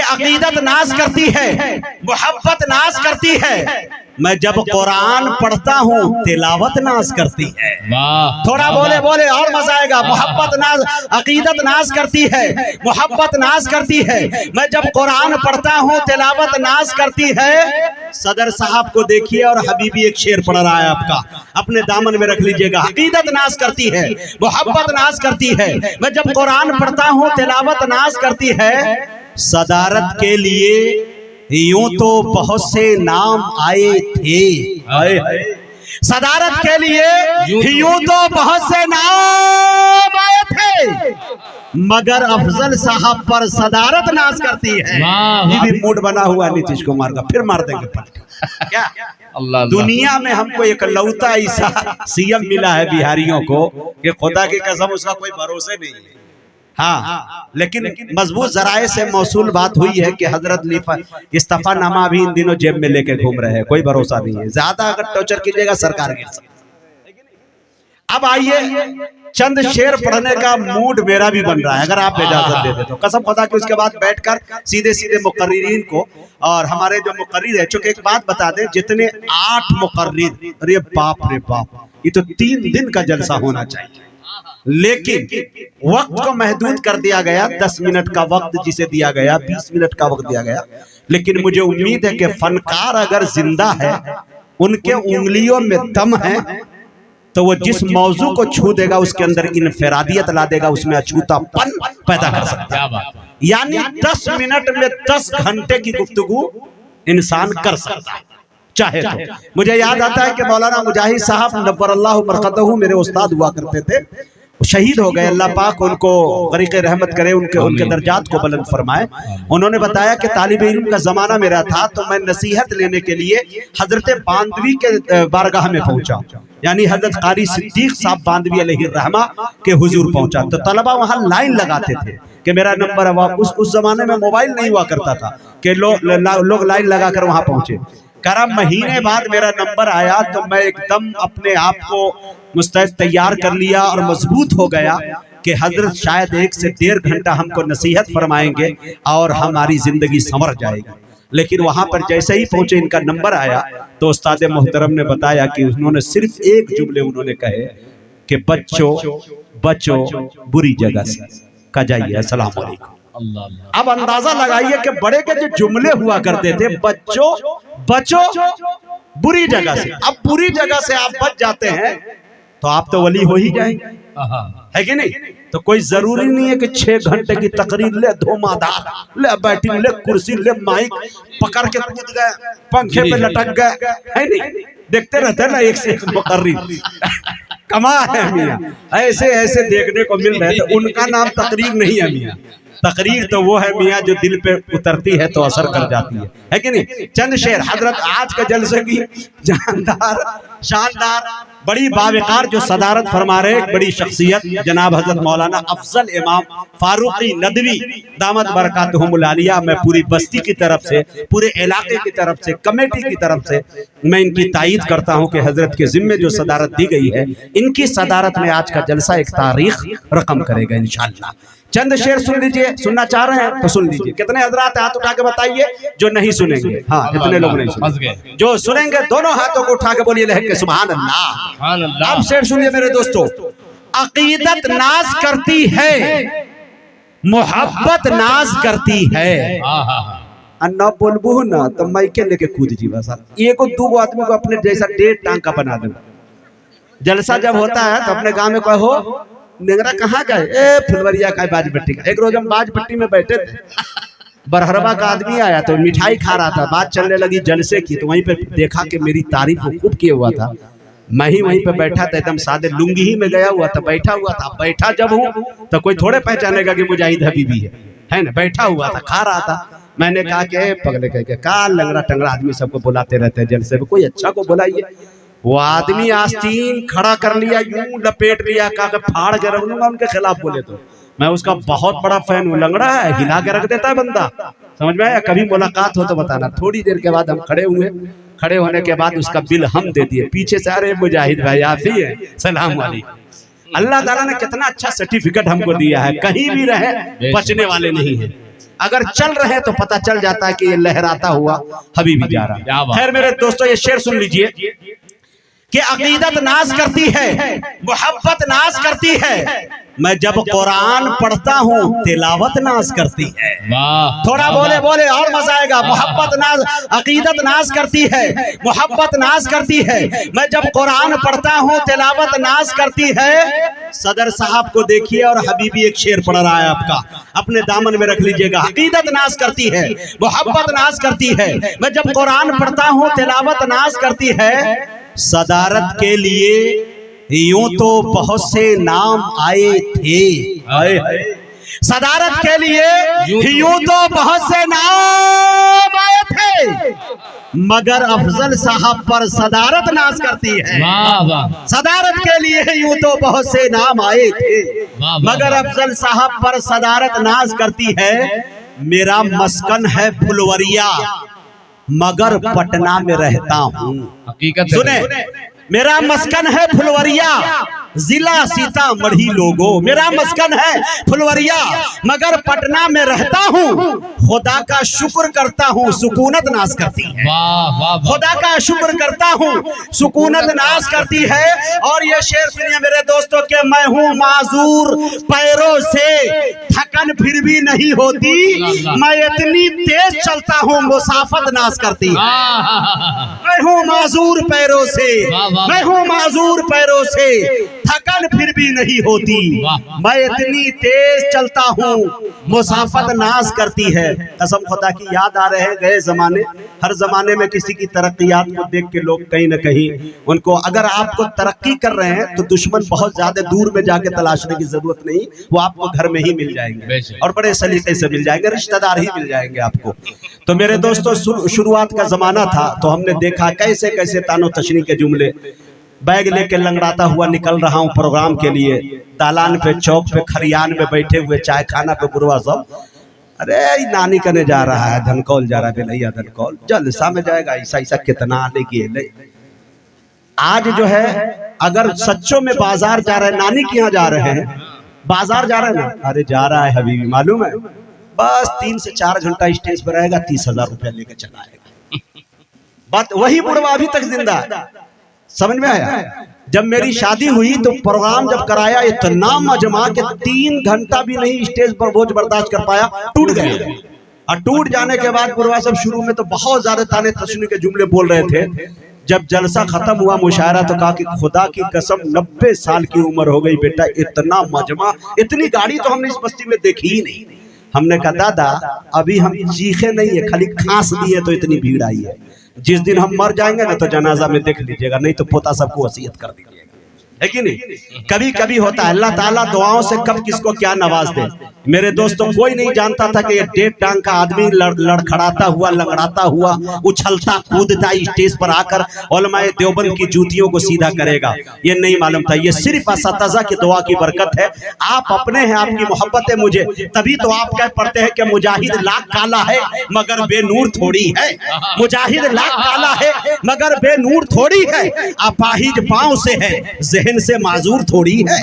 अकीदत नाश करती है, मोहब्बत नाश करती है। मैं जब कुरान पढ़ता हूँ तिलावत नाश करती है। थोड़ा बोले बोले और मजा आएगा। मोहब्बत नाश, अकीदत नाश करती है, मोहब्बत नाश करती है। मैं जब कुरान पढ़ता हूँ तिलावत नाश करती है। सदर साहब को देखिए और हबीबी एक शेर पढ़ रहा है आपका, अपने दामन में रख लीजिएगा। अकीदत नाश करती है, मोहब्बत नाश करती है। मैं जब कुरान पढ़ता हूँ तिलावत नाश करती है। सदारत के लिए यूं तो बहुत से नाम आए थे, सदारत के लिए यूं तो बहुत से नाम आए थे, मगर अफजल साहब पर सदारत नाश करती है। ये भी मूड बना हुआ नीतीश कुमार का, फिर मार देंगे पलटी। क्या अल्लाह, दुनिया में हमको एक लौता ऐसा सीएम मिला है बिहारियों को कि खुदा की कसम उसका कोई भरोसे नहीं है। हाँ, लेकिन मजबूत जराए से मौसूल बात हुई है कि हजरत इस्तीफानामा अभी इन दिनों जेब में लेके घूम रहे हैं, कोई भरोसा नहीं है। ज्यादा अगर टॉर्चर कीजिएगा सरकार गिर सकती है। अब आइए, चंद शेर पढ़ने का मूड मेरा भी बन रहा है, अगर आप इजाजत दे दे तो। कसम खुदा कि उसके बाद बैठकर सीधे सीधे मुकर्रिरीन को और हमारे जो मुकर्रिर है, चूंकि एक बात बता दें, जितने 8 मुकर्रिर, अरे बाप रे बाप, ये तो 3 दिन का जलसा होना चाहिए। लेकिन वक्त को महदूद कर दिया गया, 10 मिनट का वक्त जिसे दिया गया, 20 मिनट का वक्त दिया गया। लेकिन मुझे उम्मीद है कि फनकार अगर जिंदा है, उनके उंगलियों में दम है, तो वो जिस मौजू को छू देगा उसके अंदर इनफरादियत ला देगा, उसमें अछूतापन पैदा कर सकता है। यानी 10 मिनट में 10 घंटे की गुफ्तगू इंसान कर सकता है चाहे तो। मुझे याद आता है कि मौलाना मुजाहिद साहब नव्वरल्लाहु मरकदहू मेरे उस्ताद हुआ करते थे, शहीद हो गए। अल्लाह पाक उनको गरीक़े रहमत करे, उनके दर्जात को बुलंद फरमाए। उन्होंने बताया कि तालिब इल्म का जमाना मेरा था, तो मैं नसीहत लेने के लिए हजरत बांदवी के बारगाह में पहुंचा, यानी हजरत कारी सिद्दीक साहब बांदवी अलैहिर्रहमा के हुजूर पहुंचा। तो तलबा वहां लाइन लगाते थे कि मेरा नंबर। उस जमाने में मोबाइल नहीं हुआ करता था कि लोग लाइन लगाकर वहां पहुंचे। करा महीने बाद मेरा नंबर आया तो मैं एकदम अपने आप को मुस्तैद तैयार कर लिया और मजबूत हो गया कि हजरत शायद 1 से 1.5 घंटा हमको नसीहत फरमाएंगे और हमारी जिंदगी संवर जाएगी। लेकिन वहां पर जैसे ही पहुंचे, इनका नंबर आया तो उस्ताद मोहतरम ने बताया कि उन्होंने सिर्फ एक जुमले उन्होंने कहे कि बच्चों बच्चों बुरी जगह से का जाइए, अस्सलाम वालेकुम। अब अंदाजा लगाइए कि बड़े के जो जुमले हुआ करते थे, बच्चों बचो बुरी जगह से। अब बुरी जगह से आप बच जाते हैं तो आप तो वली हो ही जाएंगे, है कि नहीं? तो कोई जरूरी नहीं है कि 6 घंटे की तकरीर ले, धोमादार ले, बैटिंग ले, कुर्सी ले, माइक पकड़ के कूद गए, पंखे पे लटक गए, है नहीं? देखते रहते हैं ना एक से एक मुकर्रिर। कमाल है मियां, ऐसे ऐसे देखने को मिल रहे थे। उनका नाम तकरीर नहीं है मियां, तकरीर तो वो है मियां जो दिल पे उतरती है तो असर कर जाती है कि नहीं? चंद शेर हजरत आज के जलसे की जानदार शानदार बड़ी बावकार जो सदारत फरमा रहे, एक बड़ी शख्सियत जनाब हजरत मौलाना अफजल इमाम फारूकी नदवी दामत बरकातहुमुल आलिया। मैं पूरी बस्ती की तरफ से, पूरे इलाके की तरफ से, कमेटी की तरफ से मैं इनकी तायीद करता हूं कि हजरत के जिम्मे जो सदारत दी गई है, इनकी सदारत में आज का जलसा एक तारीख रकम करेगा इंशाअल्लाह। चंद शेर सुन लीजिए, सुनना चाह रहे हैं तो सुन लीजिए। कितने हजरात हाथ उठा के बताइए जो नहीं सुनेंगे? हाँ, इतने लोग नहीं सुनेंगे। जो सुनेंगे दोनों हाथों को उठा के बोलिए लहक के सुभान अल्लाह। अब शेर सुनिए मेरे दोस्तों। अकीदत नाश करती है, मोहब्बत नाश करती है। अन्ना बोलबू ना तो माइके लेके कूद जी, बस एगो दूगो आदमी को अपने जैसा 1.5 टांग का बना दे। जलसा जब होता है तो अपने गांव में कहो नेगरा कहाँ गए? ए फुलवरिया का बाज भट्टी का। एक रोज हम बाज भट्टी में बैठे थे, बरहरबा का आदमी आया तो मिठाई खा रहा था, बात चलने लगी जलसे की, तो वहीं पे देखा कि मेरी तारीफ खूब किए हुआ था। मैं ही वहीं पे बैठा था, एकदम सादे लुंगी ही में गया हुआ था, बैठा हुआ था। बैठा जब हूँ तो कोई थोड़े पहचानेगा कि मुजाहिद हबीबी है ना? बैठा हुआ था, खा रहा था। मैंने कहा कि पगले कह के का लंगड़ा टंगड़ा आदमी सबको बुलाते रहते हैं जलसे में, कोई अच्छा को बुलाइए। वो आदमी आस्तीन खड़ा कर लिया, यूं लपेट लिया, कहा फाड़ के रख लूंगा उनके खिलाफ बोले तो। मैं उसका बहुत बड़ा फैन हूँ। लंगड़ा है, हिला के रख देता है बंदा, समझ में आया? कभी मुलाकात हो तो बताना। थोड़ी देर के बाद हम खड़े हुए, खड़े होने के बाद उसका बिल हम दे दिए। पीछे से अरे मुजाहिद भाई आप ही है, सलाम वालेकुम। अल्लाह ताला ने कितना अच्छा सर्टिफिकेट हमको दिया है, कहीं भी रहे बचने वाले नहीं है। अगर चल रहे हैं तो पता चल जाता है कि ये लहराता हुआ हबीबी जा रहा है। खैर मेरे दोस्तों, ये शेर सुन लीजिए कि अकीदत नाज करती है, मोहब्बत नाज करती है, मैं जब कुरान पढ़ता हूँ तिलावत नाज करती है। थोड़ा बोले बोले और मजा आएगा। मोहब्बत नाज, अकीदत नाज करती है, मोहब्बत नाज करती है, मैं जब कुरान पढ़ता हूँ तिलावत नाज करती है। सदर साहब को देखिए और हबीबी एक शेर पढ़ रहा है आपका, अपने दामन में रख लीजिएगा। अकीदत नाज करती है, मोहब्बत नाज करती है, मैं जब कुरान पढ़ता हूँ तिलावत नाज करती है। सदारत के लिए यूं तो बहुत से नाम आए थे, सदारत के लिए यूं तो बहुत से नाम आए थे, मगर अफजल साहब पर सदारत नाज करती है। सदारत के लिए यूं तो बहुत से नाम आए थे, मगर अफजल साहब पर सदारत नाज करती है। मेरा मस्कन है फुलवरिया मगर पटना में रहता हूँ। हकीकत सुने, मेरा मस्कन है फुलवरिया जिला सीतामढ़ी लोगों, मेरा मस्कन है फुलवरिया मगर पटना में रहता हूँ। खुदा का शुक्र करता हूँ सुकूनत नाज करती है। खुदा का शुक्र करता हूँ सुकूनत नाज करती है। और ये शेर सुनिए मेरे दोस्तों के, मैं हूँ माजूर पैरों से थकन फिर भी नहीं होती, मैं इतनी तेज चलता हूँ मुसाफत नाज करती है। मैं हूँ माजूर पैरों से, मैं हूँ माजूर पैरों से, थकन फिर भी नहीं होती, मैं इतनी तेज चलता हूँ मुसाफत नाज करती है। कसम खुदा की याद आ रहे हैं गए जमाने। हर जमाने में किसी की तरक्कियात को देख के लोग कहीं न कहीं उनको, अगर आपको तरक्की कर रहे हैं तो दुश्मन बहुत ज्यादा दूर में जाके तलाशने की जरूरत नहीं, वो आपको घर में ही मिल जाएंगे और बड़े सलीके से मिल जाएंगे, रिश्तेदार ही मिल जाएंगे आपको। तो मेरे दोस्तों, शुरुआत का जमाना था तो हमने देखा कैसे कैसे तानो तशनी के जुमले। बैग लेके लंगड़ाता हुआ निकल रहा हूँ प्रोग्राम के लिए, दालान पे चौक पे खरियान में बैठे हुए चाय खाना पे बुरवा सब, अरे नानी कने जा रहा है, धनकौल जा रहा है, बेलैया धनकौल जलसा में जाएगा, ऐसा ऐसा कितना लेके। आज जो है अगर सच्चों में बाजार जा रहे हैं, नानी के यहाँ जा रहे हैं, बाजार जा रहे हैं ना, अरे जा रहा है हबीबी मालूम है, बस 3 से 4 घंटा स्टेज पर रहेगा, 30,000 रुपया लेके चला आएगा। बात वही बुढ़वा अभी तक जिंदा है। समझ में आया? जब मेरी शादी हुई तो प्रोग्राम जब कराया, इतना मजमा के 3 घंटा भी नहीं स्टेज पर बोझ बर्दाश्त कर पाया, टूट गए। और टूट जाने के बाद बुढ़वा सब शुरू में तो बहुत ज्यादा ताने तशनी के जुमले बोल रहे थे। जब जलसा खत्म हुआ मुशायरा तो कहा कि खुदा की कसम 90 साल की उम्र हो गई बेटा, इतना मजमा, इतनी गाड़ी तो हमने इस बस्ती में देखी ही नहीं। हमने कहा दादा अभी हम चीखे नहीं है, खाली खांस दिए तो इतनी भीड़ आई है, जिस दिन हम मर जाएंगे ना तो जनाजा में देख लीजिएगा, नहीं तो पोता सबको वसीयत कर दीजिएगा, है कि नहीं? कभी कभी होता है, अल्लाह ताला दुआओं से कब किसको क्या नवाज दे। मेरे दोस्तों, कोई नहीं जानता था कि ये 1.5 टांग का आदमी लड़खड़ाता हुआ, लंगड़ाता हुआ, उछलता कूदता स्टेज पर आकर उलमाए देवबंद की जूतियों को सीधा करेगा, ये नहीं मालूम था। ये सिर्फ असतज़ा की दुआ की बरकत है। आप अपने हैं, आपकी मोहब्बत है मुझे, तभी तो आप क्या पढ़ते हैं कि मुजाहिद लाख काला है मगर बेनूर थोड़ी है। मुजाहिद लाख काला है मगर बेनूर थोड़ी है, अपाहिज पाँव से है जहन से माजूर थोड़ी है,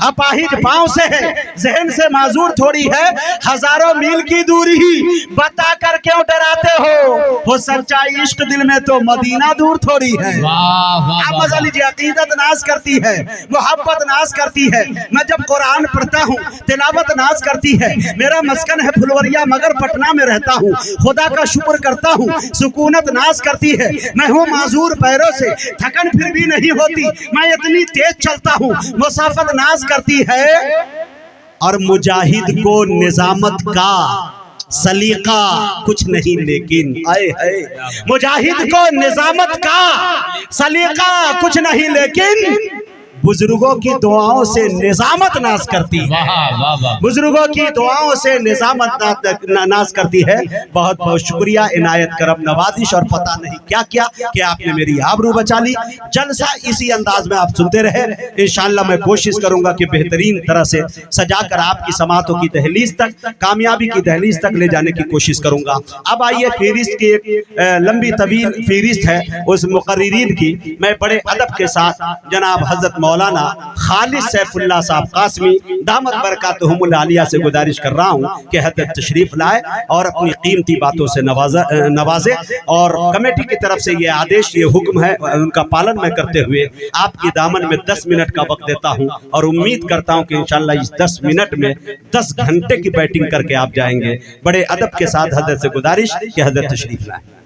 अपाहिज पाँव से है जहन से माजूर थोड़ी है। हजारों मील की दूरी ही बता कर क्यों डराते हो सच्चा इश्क दिल में तो मदीना दूर थोड़ी है। आप मजा लीजिए, अकीदत नाज करती है, मोहब्बत नाज करती है, मैं जब कुरान पढ़ता हूँ तिलावत नाज करती है। मेरा मस्कन है फुलवरिया मगर पटना में रहता हूँ, खुदा का शुक्र करता हूँ सुकूनत नाज करती है। मैं हूँ माजूर पैरों से, थकन फिर भी नहीं होती, मैं इतनी तेज चलता हूँ मुसाफत नाज करती है। और मुजाहिद को निजामत का सलीका कुछ नहीं लेकिन, आए है मुजाहिद को निजामत का सलीका कुछ नहीं लेकिन बुजुर्गों की दुआओं से निजामत नाज करती है। बुजुर्गों की दुआओं से निजामत नाज करती है। बहुत बहुत शुक्रिया, इनायत करम नवाजिश और पता नहीं क्या क्या कि आपने मेरी आबरू बचा ली। जलसा इसी अंदाज में आप सुनते रहे। इंशाअल्लाह मैं कोशिश करूंगा कि बेहतरीन तरह से सजाकर आपकी समातों की दहलीज तक, कामयाबी की दहलीज तक ले जाने की कोशिश करूंगा। अब आइए, फेरिस्त की एक लंबी तवील फेरिस्त है उस मुकर्रिरीन की, मैं बड़े अदब के साथ जनाब हजरत मौलाना खालिद सैफुल्लाह साहब कासमी दामत बरकातहुमुल आलिया से गुजारिश कर रहा हूँ कि हजरत तशरीफ लाए और अपनी कीमती बातों से नवाजे। और कमेटी की तरफ से ये आदेश, ये हुक्म है, उनका पालन मैं करते हुए आपकी दामन में 10 मिनट का वक्त देता हूँ और उम्मीद करता हूँ कि इंशाअल्लाह इस 10 मिनट में 10 घंटे की बैटिंग करके आप जाएंगे। बड़े अदब के साथ हजरत से गुजारिश कि हजरत तशरीफ लाए।